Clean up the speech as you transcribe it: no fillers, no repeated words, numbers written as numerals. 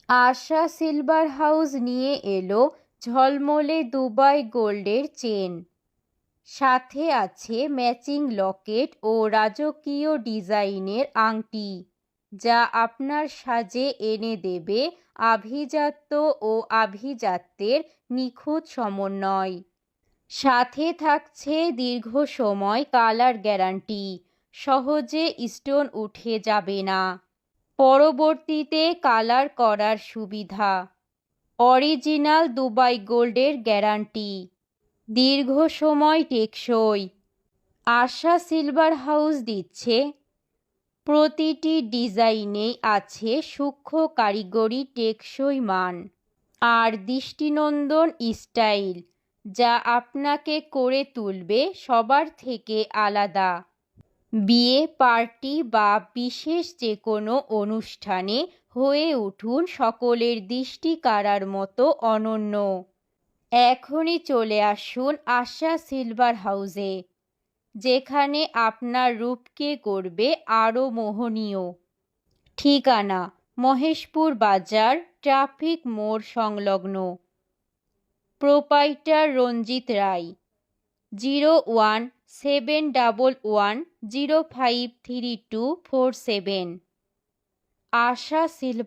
আশা silver house নিয়ে এলো ঝলমলে দুবাই গোল্ডের চেন, সাথে আছে ম্যাচিং লকেট ও রাজকীয় ডিজাইনের আংটি, যা আপনার সাজে এনে দেবে আভিজাত্য ও আভিজাত্যের নিখুঁত সমন্বয়। সাথে থাকছে দীর্ঘ সময় কালার গ্যারান্টি, সহজে স্টোন উঠে যাবে না। পরবর্তীতে কালার করার সুবিধা, অরিজিনাল দুবাই গোল্ডের গ্যারান্টি, দীর্ঘ সময় টেকসই। আশা সিলভার হাউস দিচ্ছে প্রতিটি ডিজাইনেই আছে সূক্ষ্ম কারিগরি টেকসই মান আর দৃষ্টিনন্দন স্টাইল, যা আপনাকে করে তুলবে সবার থেকে আলাদা। বিয়ে, পার্টি বা বিশেষ যে কোনো অনুষ্ঠানে হয়ে উঠুন সকলের দৃষ্টি কাড়ার মতো অনন্য। এখনই চলে আসুন আশা সিলভার হাউসে, যেখানে আপনার রূপকে করবে আরও মোহনীয়। ঠিকানা: মহেশপুর বাজার, ট্রাফিক মোড় সংলগ্ন। প্রোপাইটার রঞ্জিত রায়। 017111053247। আশা সিলভার